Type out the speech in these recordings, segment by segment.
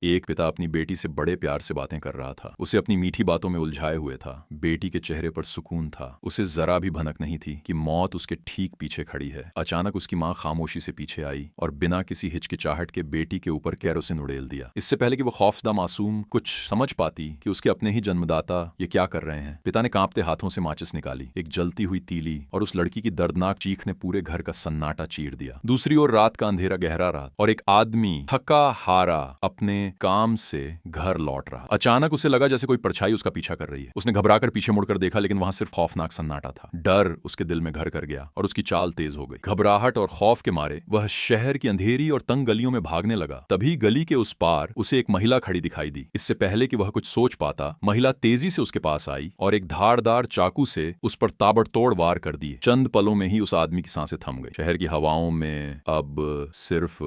एक पिता अपनी बेटी से बड़े प्यार से बातें कर रहा था। उसे अपनी मीठी बातों में उलझाए हुए था। बेटी के चेहरे पर सुकून था। उसे जरा भी भनक नहीं थी कि मौत उसके ठीक पीछे खड़ी है। अचानक उसकी माँ खामोशी से पीछे आई और बिना किसी हिचकिचाहट के बेटी के ऊपर केरोसिन उड़ेल दिया। इससे पहले कि वो खौफदा मासूम कुछ समझ पाती कि उसके अपने ही जन्मदाता ये क्या कर रहे हैं, पिता ने कांपते हाथों से माचिस निकाली। एक जलती हुई तीली और उस लड़की की दर्दनाक चीख ने पूरे घर का सन्नाटा चीर दिया। दूसरी ओर रात का अंधेरा गहरा रहा और एक आदमी थका हारा अपने काम से घर लौट रहा। अचानक उसे लगा जैसे कोई परछाई उसका पीछा कर रही है। उसने घबराकर पीछे मुड़कर देखा, लेकिन वहां सिर्फ खौफनाक सन्नाटा था। डर उसके दिल में घर कर गया और उसकी चाल तेज हो गई। घबराहट और खौफ के मारे वह शहर की अंधेरी और तंग गलियों में भागने लगा। तभी गली के उस पार उसे एक महिला खड़ी दिखाई दी। इससे पहले कि वह कुछ सोच पाता, महिला तेजी से उसके पास आई और एक धारदार चाकू से उस पर ताबड़तोड़ वार कर दिए। चंद पलों में ही उस आदमी की सांसें थम गई। शहर की हवाओं में अब सिर्फ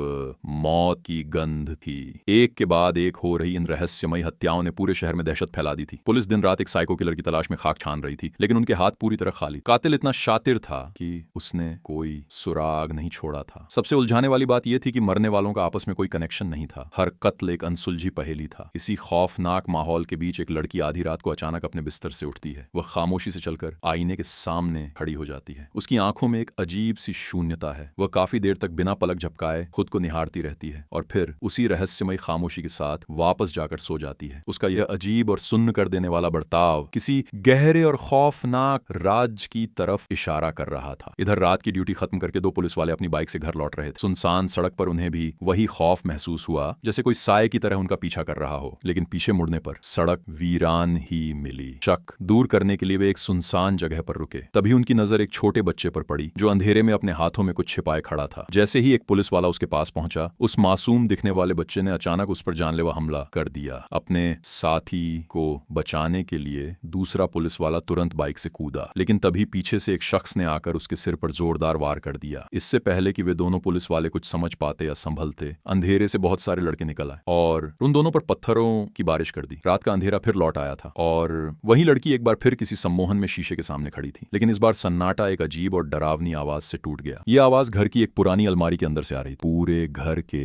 मौत की गंध थी। एक के बाद एक हो रही इन रहस्यमयी हत्याओं ने पूरे शहर में दहशत फैला दी थी। पुलिस दिन रात एक साइको किलर की तलाश में खाक छान रही थी, लेकिन उनके हाथ पूरी तरह खाली। कातिल इतना शातिर था कि उसने कोई सुराग नहीं छोड़ा था। सबसे उलझाने वाली बात यह थी कि मरने वालों का आपस में कोई कनेक्शन नहीं था। हर कत्ल एक अनसुलझी पहेली था। इसी खौफनाक माहौल के बीच एक लड़की आधी रात को अचानक अपने बिस्तर से उठती है। वह खामोशी से चलकर आईने के सामने खड़ी हो जाती है। उसकी आंखों में एक अजीब सी शून्यता है। वह काफी देर तक बिना पलक झपकाए खुद को निहारती रहती है और फिर उसी रहस्यमयी खामोशी के साथ वापस जाकर सो जाती है। उसका यह अजीब और सुन्न कर देने वाला बर्ताव किसी गहरे और खौफनाक राज की तरफ इशारा कर रहा था। इधर रात की ड्यूटी खत्म करके दो पुलिस वाले अपनी बाइक से घर लौट रहे थे। सुनसान सड़क पर उन्हें भी वही खौफ महसूस हुआ, जैसे कोई साए की तरह उनका पीछा कर रहा हो। लेकिन पीछे मुड़ने पर सड़क वीरान ही मिली। शक दूर करने के लिए वे एक सुनसान जगह पर रुके। तभी उनकी नजर एक छोटे बच्चे पर पड़ी जो अंधेरे में अपने हाथों में कुछ छिपाए खड़ा था। जैसे ही एक पुलिस वाला उसके पास पहुंचा, उस मासूम दिखने वाले बच्चे ने अचानक उस पर जानलेवा हमला कर दिया। अपने साथी को बचाने के लिए दूसरा पुलिस वाला तुरंत बाइक से कूदा, लेकिन तभी पीछे से एक शख्स ने आकर उसके सिर पर जोरदार वार कर दिया। इससे पहले कि वे दोनों पुलिस वाले कुछ समझ पाते या संभलते, अंधेरे से बहुत सारे लड़के निकल आए और उन दोनों पर पत्थरों की बारिश कर दी। रात का अंधेरा फिर लौट आया था और वही लड़की एक बार फिर किसी सम्मोहन में शीशे के सामने खड़ी थी। लेकिन इस बार सन्नाटा एक अजीब और डरावनी आवाज से टूट गया। यह आवाज घर की एक पुरानी अलमारी के अंदर से आ रही थी। पूरे घर के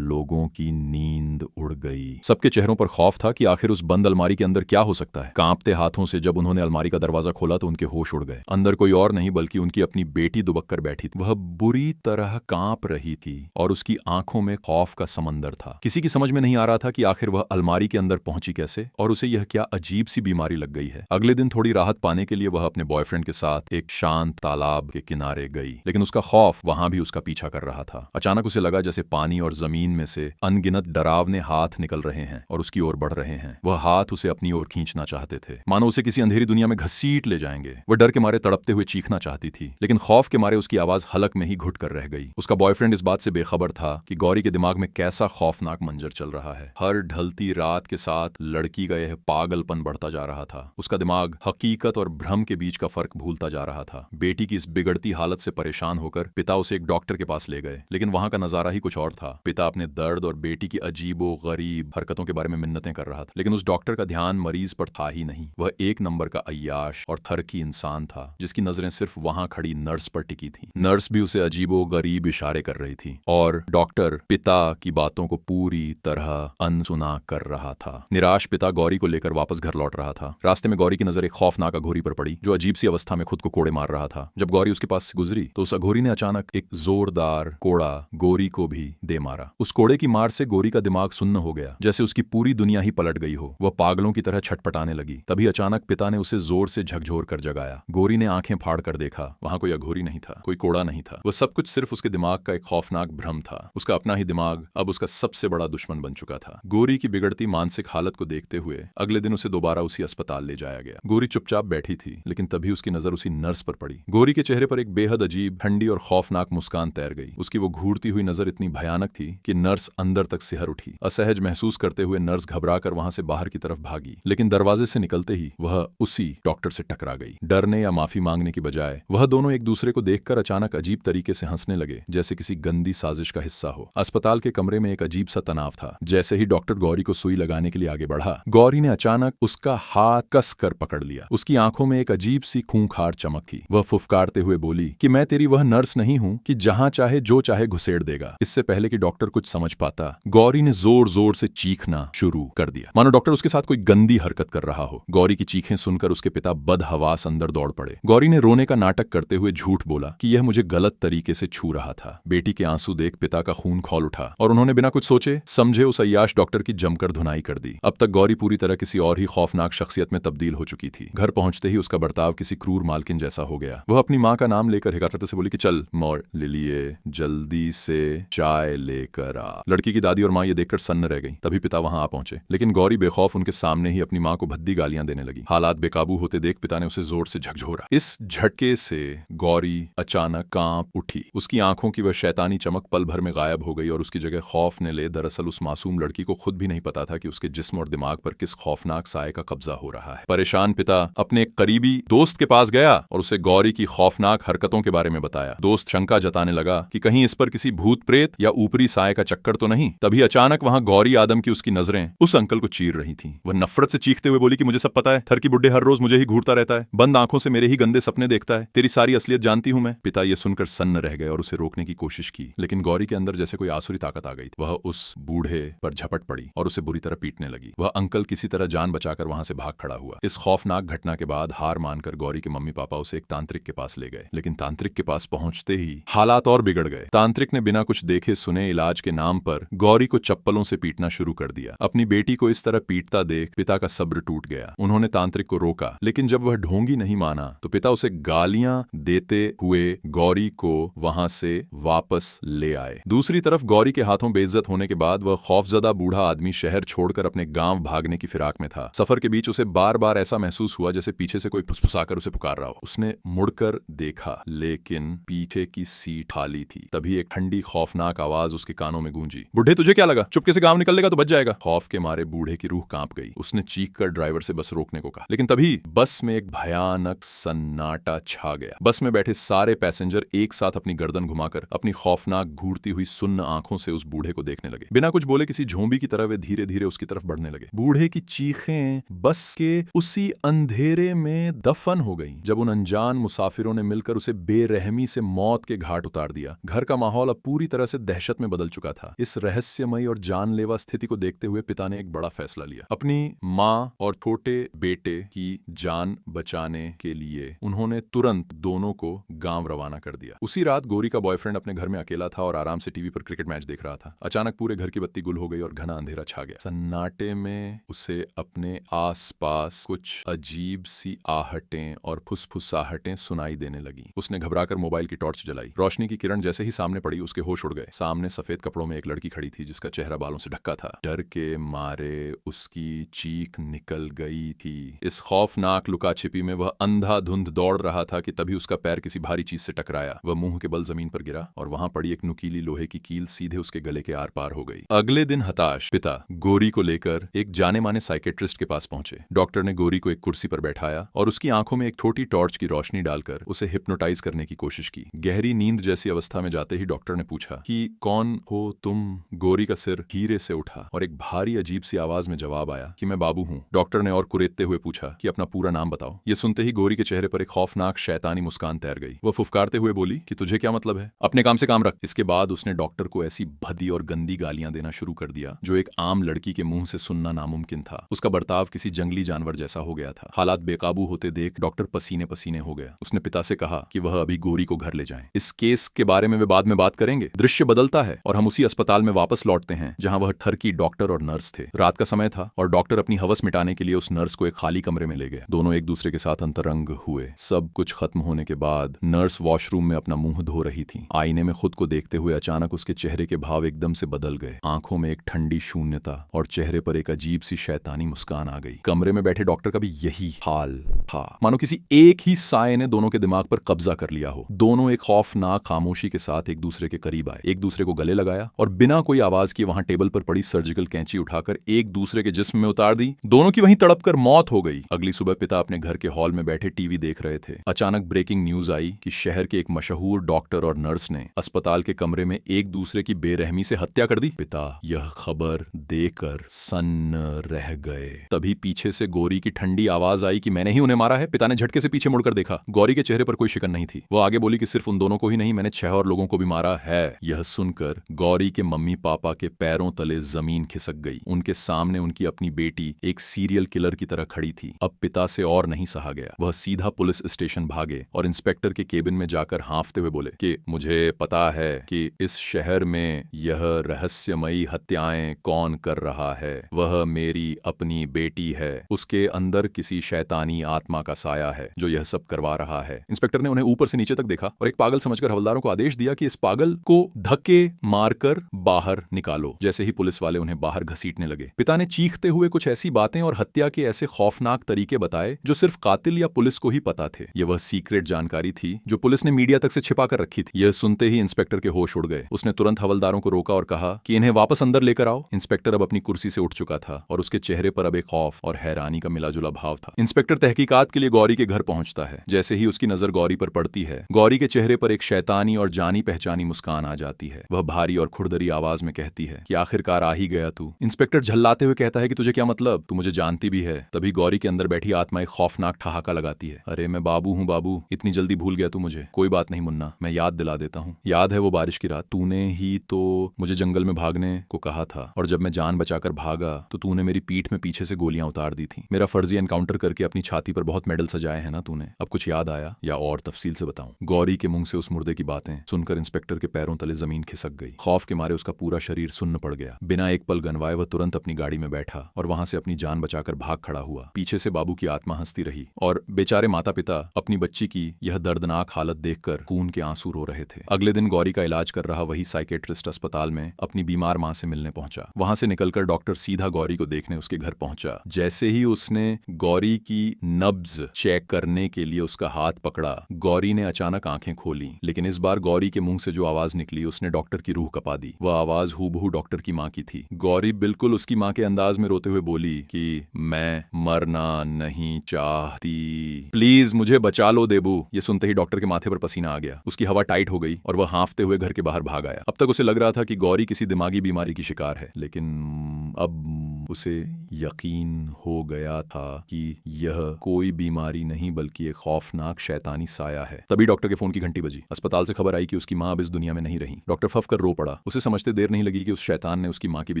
लोगों की नींद उड़ गई। सबके चेहरों पर खौफ था कि आखिर उस बंद अलमारी के अंदर क्या हो सकता है। कांपते हाथों से जब उन्होंने अलमारी का दरवाजा खोला तो उनके होश उड़ गए। अंदर कोई और नहीं बल्कि उनकी अपनी बेटी दुबक कर बैठी थी। वह बुरी तरह कांप रही थी और उसकी आंखों में खौफ का समंदर था। किसी की समझ में नहीं आ रहा था कि आखिर वह अलमारी के अंदर पहुंची कैसे और उसे यह क्या अजीब सी बीमारी लग गई है। अगले दिन थोड़ी राहत पाने के लिए वह अपने बॉयफ्रेंड के साथ एक शांत तालाब के किनारे गई, लेकिन उसका खौफ वहां भी उसका पीछा कर रहा था। अचानक उसे लगा जैसे पानी और जमीन में से अनगिनत डरावने हाथ निकल रहे हैं और उसकी ओर बढ़ रहे हैं। वह हाथ उसे अपनी ओर खींचना चाहते थे, मानो उसे किसी अंधेरी दुनिया में घसीट ले जाएंगे। वह डर के मारे तड़पते हुए चीखना चाहती थी, लेकिन खौफ के मारे उसकी आवाज हलक में ही घुट कर रह गई। उसका बॉयफ्रेंड इस बात से बेखबर था कि गौरी के दिमाग में कैसा खौफनाक मंजर चल रहा है। हर ढलती रात के साथ लड़की का यह पागलपन बढ़ता जा रहा था। उसका दिमाग हकीकत और भ्रम के बीच का फर्क भूलता जा रहा था। बेटी की इस बिगड़ती हालत से परेशान होकर पिता उसे एक डॉक्टर के पास ले गए, लेकिन वहां का नजारा ही कुछ और था। पिता अपने दर्द और बेटी की अजीबो गरीब हरकतों के बारे में मिन्नतें कर रहा था, लेकिन उस डॉक्टर का ध्यान मरीज पर था ही नहीं। वह एक नंबर का अय्याश और थरकी इंसान था जिसकी नजरें सिर्फ वहां खड़ी नर्स पर टिकी थी। नर्स भी उसे अजीबो गरीब इशारे कर रही थी और डॉक्टर पिता की बातों को पूरी तरह अनसुना कर रहा था। निराश पिता गौरी को लेकर वापस घर लौट रहा था। रास्ते में गौरी की नजर एक खौफनाक अघोरी पर पड़ी जो अजीब सी अवस्था में खुद को कोड़े मार रहा था। जब गौरी उसके पास से गुजरी तो उस अघोरी ने अचानक एक जोरदार कोड़ा गौरी को भी दे मारा। उस कोड़े की मार से गौरी का दिमाग सुन्न हो गया, जैसे उसकी पूरी दुनिया ही पलट गई हो। वह पागलों की तरह छटपटाने लगी। तभी अचानक पिता ने उसे जोर से झकझोर कर जगाया। गौरी ने आंखें फाड़ कर देखा, वहां कोई अघोरी नहीं था, कोई कोड़ा नहीं था। वह सब कुछ सिर्फ उसके दिमाग का एक खौफनाक भ्रम था। उसका अपना ही दिमाग अब उसका सबसे बड़ा दुश्मन बन चुका था। गौरी की बिगड़ती मानसिक हालत को देखते हुए अगले दिन उसे दोबारा उसी अस्पताल ले जाया गया। गौरी चुपचाप बैठी थी, लेकिन तभी उसकी नजर उसी नर्स पर पड़ी। गौरी के चेहरे पर एक बेहद अजीब, ठंडी और खौफनाक मुस्कान तैर गई। उसकी वो घूरती हुई नजर इतनी भयानक थी कि नर्स अंदर तक सिहर उठी। असहज महसूस करते हुए नर्स घबराकर वहां से बाहर की तरफ भागी, लेकिन दरवाजे से निकलते ही वह उसी डॉक्टर से टकरा गई। डरने या माफी मांगने की बजाय वह दोनों एक दूसरे को देखकर अचानक अजीब तरीके से हंसने लगे, जैसे किसी गंदी साजिश का हिस्सा हो। अस्पताल के कमरे में एक अजीब सा तनाव था। जैसे ही डॉक्टर गौरी को सुई लगाने के लिए आगे बढ़ा, गौरी ने अचानक उसका हाथ कस कर पकड़ लिया। उसकी आंखों में एक अजीब सी खूंखार चमक थी। वह फुफकारते हुए बोली कि मैं तेरी वह नर्स नहीं हूं कि जहां चाहे जो चाहे घुसेड़ देगा। इससे पहले कि डॉक्टर कुछ समझ पाता, गौरी ने जोर जोर से चीखना शुरू कर दिया, मानो डॉक्टर उसके साथ कोई गंदी हरकत कर रहा हो। गौरी की चीखें सुनकर उसके पिता बदहवास अंदर दौड़ पड़े। गौरी ने रोने का नाटक करते हुए झूठ बोला कि यह मुझे गलत तरीके से छू रहा था। बेटी के आंसू देख पिता का खून खौल उठा और उन्होंने बिना कुछ सोचे समझे उस अय्याश डॉक्टर की जमकर धुनाई कर दी। अब तक गौरी पूरी तरह किसी और ही खौफनाक शख्सियत में तब्दील हो चुकी थी। घर पहुंचते ही उसका बर्ताव किसी क्रूर मालकिन जैसा हो गया। वह अपनी माँ का नाम लेकर हिकारत से बोली कि चल मोड़ ले लिए, जल्दी से चाय लेकर आ। लड़की की दादी और माँ ये देखकर सन्न रह गई। तभी पिता वहां आ पहुंचे, लेकिन गौरी बेखौफ उनके सामने ही अपनी माँ को भद्दी गालियां देने लगी। हालात बेकाबू होते देख पिता ने उसे जोर से झकझोरा। इस झटके से गौरी अचानक कांप उठी। उसकी आंखों की वह शैतानी चमक पल भर में गायब हो गई और उसकी जगह खौफ ने ले। दरअसल उस मासूम लड़की को खुद भी नहीं पता था कि उसके जिस्म और दिमाग पर किस खौफनाक साए का कब्जा हो रहा है। परेशान पिता अपने एक करीबी दोस्त के पास गया और उसे गौरी की खौफनाक हरकतों के बारे में बताया। दोस्त शंका जताने लगा कि कहीं इस पर किसी भूत प्रेत या ऊपरी साए का चक्कर तो नहीं। तभी अचानक वहां गौरी आदम की उसकी नजरें उस अंकल को चीर रही थीं। वह नफरत से चीखते हुए बोली कि मुझे सब पता है, थर की बुड्ढे हर रोज मुझे ही घूरता रहता है, बंद आंखों से मेरे ही गंदे सपने देखता है, तेरी सारी असलियत जानती हूं मैं। पिता ये सुनकर सन्न रह गए और उसे रोकने की कोशिश की, लेकिन गौरी के अंदर जैसे कोई आसुरी ताकत आ गई। वह उस बूढ़े पर झपट पड़ी और उसे बुरी तरह पीटने लगी। वह अंकल किसी तरह जान बचाकर वहां से भाग खड़ा हुआ। इस खौफनाक घटना के बाद हार मानकर गौरी के मम्मी पापा उसे एक तांत्रिक के पास ले गए, लेकिन तांत्रिक के पास पहुंचते ही हालात और बिगड़ गए। तांत्रिक ने बिना कुछ देखे सुने इलाज के नाम पर गौरी को चप्पलों से पीटना शुरू कर दिया। अपनी बेटी को इस तरह पीटता देख पिता का सब्र टूट गया। उन्होंने तांत्रिक को रोका, लेकिन जब वह ढोंगी नहीं माना तो पिता उसे गालियां देते हुए गौरी को वहां से वापस ले आए। दूसरी तरफ गौरी के हाथों बेइज्जत होने के बाद वह खौफजदा बूढ़ा आदमी शहर छोड़कर अपने गांव भागने की फिराक में था। सफर के बीच उसे बार बार ऐसा महसूस हुआ जैसे पीछे से कोई फुसफुसाकर उसे पुकार रहा हो। उसने मुड़कर देखा, लेकिन पीछे की सीट खाली थी। तभी एक ठंडी खौफनाक आवाज उसके कानों में गूंजी, बुढ़े तुझे क्या लगा, चुपके से गांव निकल लेगा तो बच जाएगा। खौफ के मारे बूढ़े की रूह कांप गई। उसने चीखकर ड्राइवर से बस रोकने को कहा, लेकिन तभी बस में एक भयानक सन्नाटा छा गया। बस में बैठे सारे पैसेंजर एक साथ अपनी गर्दन घुमाकर अपनी खौफनाक घूरती हुई सुन्न आंखों से उस बूढ़े को देखने लगे। बिना कुछ बोले किसी झोंबी की तरह वे धीरे धीरे उसकी तरफ बढ़ने लगे। बूढ़े की चीखें बस के उसी अंधेरे में दफन हो गईं, जब उन अनजान मुसाफिरों ने मिलकर उसे बेरहमी से मौत के घाट उतार दिया। घर का माहौल अब पूरी तरह से दहशत में बदल चुका था। इस रहस्यमयी और जानलेवा स्थिति को देखते हुए पिता ने एक बड़ा फैसला लिया। अपनी माँ और छोटे बेटे की जान बचाने के लिए उन्होंने तुरंत दोनों को गांव रवाना कर दिया। उसी रात गौरी का बॉयफ्रेंड अपने घर में अकेला था और आराम से टीवी पर क्रिकेट मैच देख रहा था। अचानक पूरे घर की बत्ती गुल हो गई और घना अंधेरा छा गया। सन्नाटे में उसे अपने आसपास कुछ अजीब सी आहटें और फुसफुसाहटें सुनाई देने लगी। उसने घबराकर मोबाइल की टॉर्च जलाई। रोशनी की किरण जैसे ही सामने पड़ी उसके होश उड़ गए। सामने सफेद कपड़ों में एक लड़की खड़ी थी जिसका चेहरा बालों से ढका था। डर के मारे उसकी चीख निकल गई थी। इस खौफनाक लुका छिपी में वह अंधाधुंध दौड़ रहा था कि तभी उसका पैर किसी भारी चीज से टकराया। वह मुंह के बल जमीन पर गिरा और वहां पड़ी एक नुकीली लोहे की कील सीधे उसके गले के आर पार हो गई। अगले दिन हताश पिता गौरी को लेकर एक जाने माने साइकेट्रिस्ट के पास पहुंचे। डॉक्टर ने गौरी को एक कुर्सी पर बैठाया और उसकी आंखों में एक छोटी टॉर्च की रोशनी डालकर उसे हिप्नोटाइज करने की कोशिश की। गहरी नींद जैसी अवस्था में जाते ही डॉक्टर ने पूछा कि कौन हो तुम। गौरी का सिर धीरे से उठा और एक भारी अजीब सी आवाज में जवाब आया कि मैं बाबू हूँ। डॉक्टर ने और कुरेदते हुए पूछा कि अपना पूरा नाम बताओ। ये सुनते ही गौरी के चेहरे पर एक खौफनाक शैतानी मुस्कान तैर गई। वह फुफकारते हुए बोली कि तुझे क्या मतलब है, अपने काम से काम रख। इसके बाद उसने डॉक्टर को ऐसी भद्दी और गंदी गालियां देना शुरू कर दिया जो एक आम लड़की के मुंह से सुनना नामुमकिन था। उसका बर्ताव किसी जंगली जानवर जैसा हो गया था। हालात बेकाबू होते देख डॉक्टर पसीने पसीने हो गया। उसने पिता से कहा कि वह अभी गौरी को घर ले जाएं। इस केस के बारे में वे बाद में बात करेंगे। दृश्य बदलता है और हम उसी अस्पताल में वापस लौटते हैं जहां वह ठरकी डॉक्टर और नर्स थे। रात का समय था और डॉक्टर अपनी हवस मिटाने के लिए उस नर्स को एक खाली कमरे में ले गए। दोनों एक दूसरे के साथ अंतरंग हुए। सब कुछ खत्म होने के बाद नर्स वॉशरूम में अपना मुंह धो रही थी। आईने में खुद को देखते हुए अचानक उसके चेहरे के भाव एकदम से बदल गए। आंखों में एक ठंडी शून्यता और चेहरे पर एक अजीब सी शैतानी मुस्कान आ गई। कमरे में बैठे डॉक्टर का भी यही हाल था, मानो किसी एक ही साए ने दोनों के दिमाग पर कब्जा कर लिया हो। दोनों एक खौफनाक खामोशी के साथ एक दूसरे के करीब आए, एक दूसरे को गले लगाया और बिना कोई आवाज किए वहां टेबल पर पड़ी सर्जिकल कैंची उठाकर एक दूसरे के जिस्म में उतार दी। दोनों की वहीं तड़पकर मौत हो गई। अगली सुबह पिता अपने घर के हॉल में बैठे टीवी देख रहे थे। अचानक ब्रेकिंग न्यूज आई कि शहर के एक मशहूर डॉक्टर और नर्स ने अस्पताल के कमरे में एक दूसरे की बेरहमी से हत्या कर दी। पिता यह खबर देकर सन्न रह गए। तभी पीछे से गौरी की ठंडी आवाज आई कि मैंने ही उन्हें मारा है? पिता ने झटके से पीछे मुड़कर देखा। गौरी के चेहरे पर कोई शिकन नहीं थी। वो आगे बोली कि सिर्फ उन दोनों को ही नहीं, मैंने 6 और लोगों को भी मारा है। यह सुनकर गौरी के मम्मी पापा के पैरों तले जमीन खिसक गई। उनके सामने उनकी अपनी बेटी एक सीरियल किलर की तरह खड़ी थी। अब पिता से और नहीं सहा गया। वह सीधा पुलिस स्टेशन भागे और इंस्पेक्टर के केबिन में जाकर हाँफते हुए बोले कि मुझे पता है कि इस शहर में यह रहस्यमयी हत्याएं कौन कर रहा है। वह मेरी अपनी बेटी है। उसके अंदर किसी शैतानी आत्मा का साया है जो यह सब करवा रहा है। इंस्पेक्टर ने उन्हें ऊपर से नीचे तक देखा और एक पागल समझकर हवलदारों को आदेश दिया कि इस पागल को धक्के मारकर बाहर निकालो। जैसे ही पुलिस वाले उन्हें बाहर घसीटने लगे, पिता ने चीखते हुए कुछ ऐसी बातें और हत्या के ऐसे खौफनाक तरीके बताए जो सिर्फ कातिल या पुलिस को ही पता थे। यह वह सीक्रेट जानकारी थी जो पुलिस ने मीडिया तक से छिपा कर रखी थी। यह सुनते ही इंस्पेक्टर के होश उड़ गए। उसने तुरंत हवलदारों को रोका और कहा कि इन्हें वापस अंदर लेकर आओ। इंस्पेक्टर अब अपनी कुर्सी से उठ चुका था और उसके चेहरे पर अब एक खौफ और हैरानी का मिलाजुला भाव था। इंस्पेक्टर तहकीकात के लिए गौरी के घर पहुंचता है। जैसे ही उसकी नजर गौरी पर पड़ती है, गौरी के चेहरे पर एक शैतानी और जानी पहचानी मुस्कान आ जाती है। वह भारी और खुरदरी आवाज में कहती है कि आखिरकार आ ही गया तू। इंस्पेक्टर झल्लाते हुए कहता है कि तुझे क्या मतलब, तू मुझे जानती भी है। तभी गौरी के अंदर बैठी आत्मा एक खौफनाक ठहाका लगाती है। अरे मैं बाबू हूँ बाबू, इतनी जल्दी भूल गया तू मुझे। कोई बात नहीं मुन्ना, मैं याद दिला देता हूँ। याद है वो बारिश की रात, तूने ही तो मुझे जंगल में भागने को कहा था और जब मैं जान बचाकर भागा तो तूने मेरी पीठ में पीछे से गोलियां उतार दी थी। मेरा फर्जी एनकाउंटर करके अपनी छाती पर बहुत मेडल सजाए हैं ना तूने। अब कुछ याद आया या और तफसील से बताऊं? गौरी के मुंह से उस मुर्दे की बातें सुनकर इंस्पेक्टर के पैरों तले जमीन खिसक गई। खौफ के मारे उसका पूरा शरीर सुन्न पड़ गया। बिना एक पल गनवाए वह तुरंत अपनी गाड़ी में बैठा और वहां से अपनी जान बचाकर भाग खड़ा हुआ। पीछे से बाबू की आत्मा हंसती रही और बेचारे माता पिता अपनी बच्ची की यह दर्दनाक हालत देखकर खून के आंसू रो रहे थे। अगले दिन गौरी का इलाज कर रहा वही साइकेट्रिस्ट अस्पताल में अपनी बीमार मां से मिलने पहुंचा। वहां से निकलकर डॉक्टर सीधा गौरी को देखने उसके घर पहुंचा। जैसे ही उसने गौरी की नब्ज चेक करने के लिए उसका हाथ पकड़ा, गौरी ने अचानक आंखें खोली। लेकिन इस बार गौरी के मुंह से जो आवाज निकली उसने डॉक्टर की रूह कपा दी। वह आवाज हूबहू डॉक्टर की मां की थी। गौरी बिल्कुल उसकी मां के अंदाज में रोते हुए बोली कि मैं मरना नहीं चाहती, प्लीज मुझे बचा लो देबू। ये सुनते ही डॉक्टर के माथे पर पसीना आ गया। उसकी हवा टाइट हो गई और वह हाँफते हुए घर के बाहर भाग आया। अब तक उसे लग रहा था कि गौरी किसी दिमागी बीमारी की शिकार है, लेकिन अब उसे यकीन हो गया था कि यह कोई बीमारी नहीं बल्कि एक खौफनाक शैतानी साया है। तभी डॉक्टर के फोन की घंटी बजी। अस्पताल से खबर आई कि उसकी मां अब इस दुनिया में नहीं रही। डॉक्टर फफ कर रो पड़ा। उसे समझते देर नहीं लगी कि उस शैतान ने उसकी मां की भी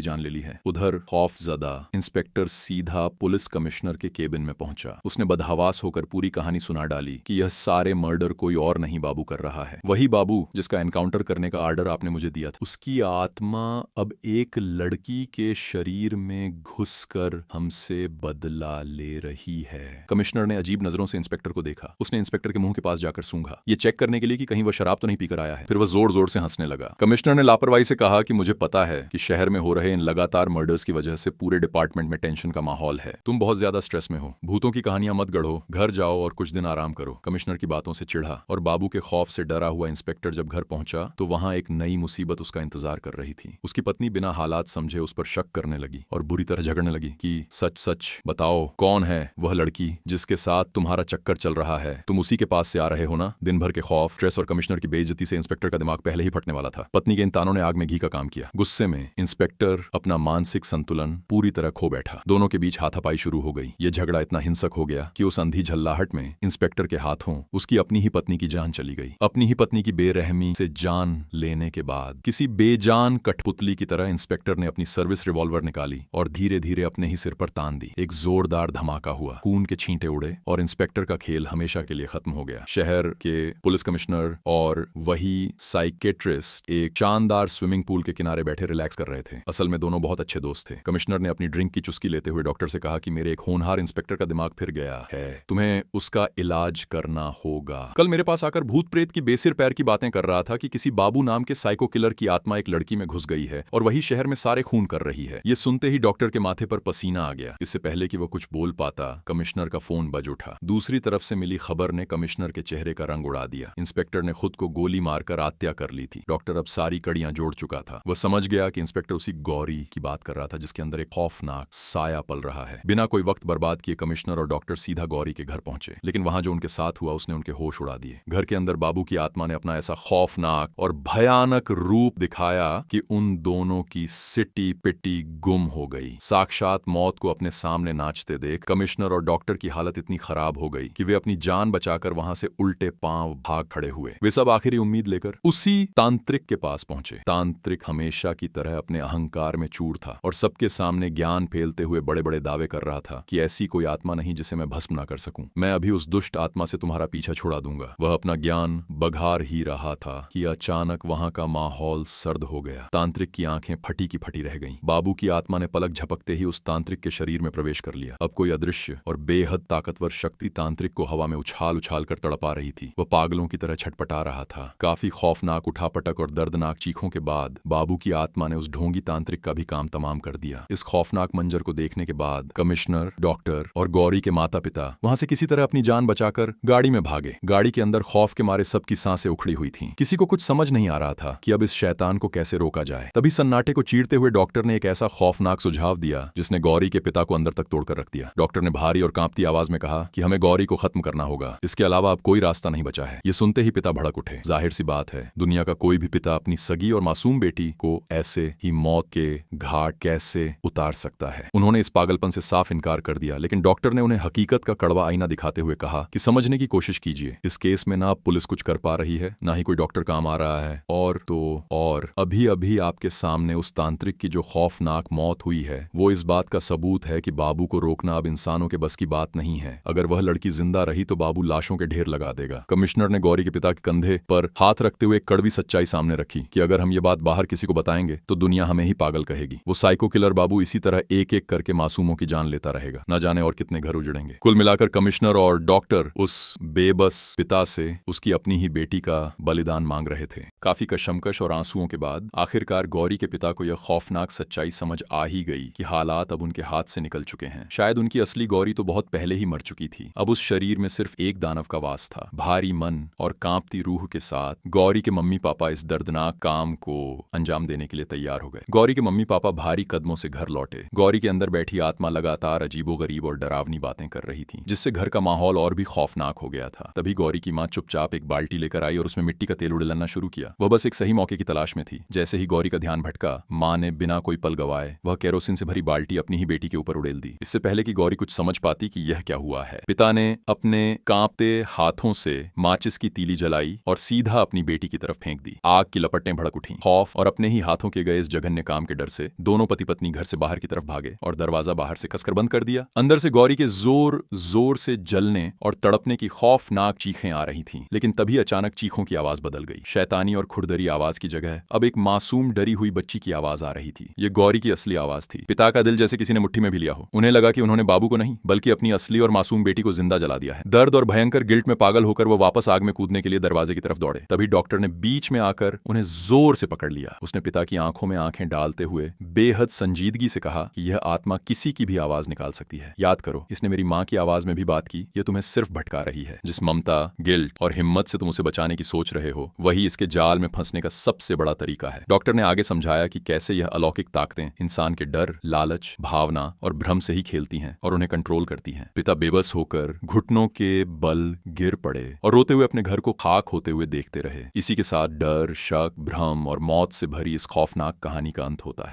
जान ले ली है। उधर खौफजदा इंस्पेक्टर सीधा पुलिस कमिश्नर के केबिन में पहुंचा। उसने बदहवास होकर पूरी कहानी सुना डाली कि यह सारे मर्डर कोई और नहीं बाबू कर रहा है, वही बाबू जिसका एनकाउंटर करने का आर्डर आपने मुझे दिया था। उसकी आत्मा अब एक लड़की के शरीर में घुसकर हमसे बदला ले रही है। कमिश्नर ने अजीब नजरों से इंस्पेक्टर को देखा। उसने इंस्पेक्टर के मुंह के पास जाकर सूंघा, ये चेक करने के लिए कि कहीं वह शराब तो नहीं पीकर आया है। फिर वह जोर जोर से हंसने लगा। कमिश्नर ने लापरवाही से कहा कि मुझे पता है कि शहर में हो रहे इन लगातार मर्डर्स की वजह से पूरे डिपार्टमेंट में टेंशन का माहौल है। तुम बहुत ज्यादा स्ट्रेस में हो। भूतों की कहानियां मत गढ़ो, घर जाओ और कुछ दिन आराम करो। कमिश्नर की बातों से चिढ़ा और बाबू के खौफ से डरा हुआ इंस्पेक्टर जब घर पहुंचा तो वहां एक नई मुसीबत उसका इंतजार कर रही थी। उसकी पत्नी बिना हालात समझे उस पर शक करने लगी और बुरी तरह झगड़ने लगी कि सच सच बताओ, कौन है वह लड़की जिसके साथ तुम्हारा चक्कर चल रहा है? तुम उसी के पास से आ रहे हो ना? दिन भर के खौफ, स्ट्रेस और कमिश्नर की बेइज्जती से इंस्पेक्टर का दिमाग पहले ही फटने वाला था। पत्नी के इन तानों ने आग में घी का काम किया। गुस्से में इंस्पेक्टर अपना मानसिक संतुलन पूरी तरह खो बैठा। दोनों के बीच हाथापाई शुरू हो गई। यह झगड़ा इतना हिंसक हो गया कि उस अंधी झल्लाहट में इंस्पेक्टर के हाथों उसकी अपनी ही पत्नी की जान चली गई। अपनी ही पत्नी की बेरहमी से जान लेने के बाद किसी बेजान कठपुतली की तरह इंस्पेक्टर ने अपनी सर्विस रिवॉल्वर निकाली और धीरे धीरे अपने ही सिर पर तान दी। एक जोरदार धमाका हुआ, खून के छींटे उड़े और इंस्पेक्टर का खेल हमेशा के लिए खत्म हो गया। शहर के पुलिस कमिश्नर और वही साइकेट्रिस्ट एक शानदार स्विमिंग पूल के किनारे बैठे रिलैक्स कर रहे थे। असल में दोनों बहुत अच्छे दोस्त थे। कमिश्नर ने अपनी ड्रिंक की चुस्की लेते हुए डॉक्टर से कहा कि मेरे एक होनहार इंस्पेक्टर का दिमाग फिर गया है, तुम्हें उसका इलाज करना होगा। कल मेरे पास आकर भूत प्रेत की बेसिर पैर की बातें कर रहा था कि किसी बाबू नाम के साइको किलर की आत्मा एक लड़की में घुस गई है और वही शहर में सारे खून कर रही है। ये सुनते ही डॉक्टर के माथे पर पसीना आ गया। इससे पहले कि वो कुछ बोल पाता, कमिश्नर का फोन बज उठा। दूसरी तरफ से मिली खबर ने कमिश्नर के चेहरे का रंग उड़ा दिया। इंस्पेक्टर ने खुद को गोली मारकर आत्या कर ली थी। डॉक्टर अब सारी कड़ियां जोड़ चुका था। वह समझ गया कि इंस्पेक्टर उसी गौरी की बात कर रहा था जिसके अंदर एक खौफनाक साया पल रहा है। बिना कोई वक्त बर्बाद किए कमिश्नर और डॉक्टर सीधा गौरी के घर पहुंचे, लेकिन वहां जो उनके साथ हुआ उसने उनके होश उड़ा दिए। घर के अंदर बाबू की आत्मा ने अपना ऐसा खौफनाक और भयानक रूप दिखाया कि उन दोनों की सिटी पिटी गुम हो गई। साक्षात रात मौत को अपने सामने नाचते देख कमिश्नर और डॉक्टर की हालत इतनी खराब हो गई कि वे अपनी जान बचाकर वहां से उल्टे पांव भाग खड़े हुए। वे सब आखिरी उम्मीद लेकर उसी तांत्रिक के पास पहुंचे। तांत्रिक हमेशा की तरह अपने अहंकार में चूर था और सबके सामने ज्ञान फैलते हुए बड़े बड़े दावे कर रहा था कि ऐसी कोई आत्मा नहीं जिसे मैं भस्म ना कर सकूं। मैं अभी उस दुष्ट आत्मा से तुम्हारा पीछा छुड़ा दूंगा। वह अपना ज्ञान बघार ही रहा था कि अचानक वहां का माहौल सर्द हो गया। तांत्रिक की आंखें फटी की फटी रह गईं। बाबू की आत्मा ने पलक झपकते ही उस तांत्रिक के शरीर में प्रवेश कर लिया। अब कोई अदृश्य और बेहद ताकतवर शक्ति तांत्रिक को हवा में उछाल उछाल कर तड़पा रही थी। वह पागलों की तरह छटपटा रहा था। काफी खौफनाक उठापटक और दर्दनाक चीखों के बाद बाबू की आत्मा ने उस ढोंगी तांत्रिक का भी काम तमाम कर दिया। इस खौफनाक मंजर को देखने के बाद कमिश्नर, डॉक्टर और गौरी के माता पिता वहां से किसी तरह अपनी जान बचाकर गाड़ी में भागे। गाड़ी के अंदर खौफ के मारे सबकी सांसें उखड़ी हुई थीं। किसी को कुछ समझ नहीं आ रहा था कि अब इस शैतान को कैसे रोका जाए। तभी सन्नाटे को चीरते हुए डॉक्टर ने एक ऐसा खौफनाक सुझाव दिया जिसने गौरी के पिता को अंदर तक तोड़कर रख दिया। डॉक्टर ने भारी और कांपती आवाज में कहा कि हमें गौरी को खत्म करना होगा। इसके अलावा अब कोई रास्ता नहीं बचा है। ये सुनते ही पिता भड़क उठे। जाहिर सी बात है, दुनिया का कोई भी पिता अपनी सगी और मासूम बेटी को ऐसे ही मौत के घाट कैसे उतार सकता है। उन्होंने इस पागलपन से साफ इनकार कर दिया, लेकिन डॉक्टर ने उन्हें हकीकत का कड़वा आईना दिखाते हुए कहा कि समझने की कोशिश कीजिए। इस केस में ना पुलिस कुछ कर पा रही है, ना ही कोई डॉक्टर काम आ रहा है, और अभी अभी आपके सामने उस तांत्रिक की जो खौफनाक मौत हुई है वो इस बात का सबूत है कि बाबू को रोकना अब इंसानों के बस की बात नहीं है। अगर वह लड़की जिंदा रही तो बाबू लाशों के ढेर लगा देगा। कमिश्नर ने गौरी के पिता के कंधे पर हाथ रखते हुए एक कड़वी सच्चाई सामने रखी कि अगर हम ये बात बाहर किसी को बताएंगे तो दुनिया हमें ही पागल कहेगी। वो साइको किलर बाबू इसी तरह एक एक करके मासूमों की जान लेता रहेगा। न जाने और कितने घर उजड़ेंगे। कुल मिलाकर कमिश्नर और डॉक्टर उस बेबस पिता से उसकी अपनी ही बेटी का बलिदान मांग रहे थे। काफी कशमकश और आंसुओं के बाद आखिरकार गौरी के पिता को यह खौफनाक सच्चाई समझ आ ही गई कि हालात अब उनके हाथ से निकल चुके हैं। शायद उनकी असली गौरी तो बहुत पहले ही मर चुकी थी। अब उस शरीर में सिर्फ एक दानव का वास था। भारी मन और कांपती रूह के साथ गौरी के मम्मी पापा इस दर्दनाक काम को अंजाम देने के लिए तैयार हो गए। गौरी के मम्मी पापा भारी कदमों से घर लौटे। गौरी के अंदर बैठी आत्मा लगातार अजीबोगरीब और डरावनी बातें कर रही थी, जिससे घर का माहौल और भी खौफनाक हो गया था। तभी गौरी की मां चुपचाप एक बाल्टी लेकर आई और उसमें मिट्टी का तेल उड़ेलना शुरू किया। वह बस एक सही मौके की तलाश में थी। जैसे ही गौरी का ध्यान भटका, मां ने बिना कोई पल गवाए वह केरोसिन से भरी बाल्टी अपनी ही बेटी के ऊपर उड़ेल दी। इससे पहले कि गौरी कुछ समझ पाती कि यह क्या हुआ है, पिता ने अपने कांपते हाथों से माचिस की तीली जलाई और सीधा अपनी बेटी की तरफ फेंक दी। आग की लपटें भड़क उठी। खौफ और अपने ही हाथों के गए इस जघन्य काम के डर से दोनों पति पत्नी घर से बाहर की तरफ भागे और दरवाजा बाहर से कसकर बंद कर दिया। अंदर से गौरी के जोर जोर से जलने और तड़पने की खौफनाक चीखें आ रही थीं। लेकिन तभी अचानक चीखों की आवाज बदल गई। शैतानी और खुरदरी आवाज की जगह अब एक मासूम डरी हुई बच्ची की आवाज आ रही थी। ये गौरी की असली आवाज थी। पिता का दिल जैसे किसी ने मुट्ठी में भी लिया हो। उन्हें लगा कि उन्होंने बाबू को नहीं बल्कि अपनी असली और मासूम बेटी को जिंदा जला दिया है। दर्द और भयंकर गिल्ट में पागल होकर वो वापस आग में कूदने के लिए दरवाजे की तरफ दौड़े। तभी डॉक्टर ने बीच में आकर उन्हें जोर से पकड़ लिया। उसने पिता की आंखों में आंखें डालते हुए बेहद संजीदगी से कहा कि यह आत्मा किसी की भी आवाज निकाल सकती है। याद करो, इसने मेरी मां की आवाज में भी बात की। यह तुम्हें सिर्फ भटका रही है। जिस ममता, गिल्ट और हिम्मत से तुम उसे बचाने की सोच रहे हो, वही इसके जाल में फंसने का सबसे बड़ा तरीका है। डॉक्टर ने आगे समझाया कि कैसे यह अलौकिक ताकतें इंसान के डर, लालच, भावना और भ्रम से ही खेलती हैं और उन्हें कंट्रोल करती हैं। पिता बेबस होकर घुटनों के बल गिर पड़े और रोते हुए अपने घर को खाक होते हुए देखते रहे। इसी के साथ डर, शक, भ्रम और मौत से भरी इस खौफनाक कहानी का अंत होता है।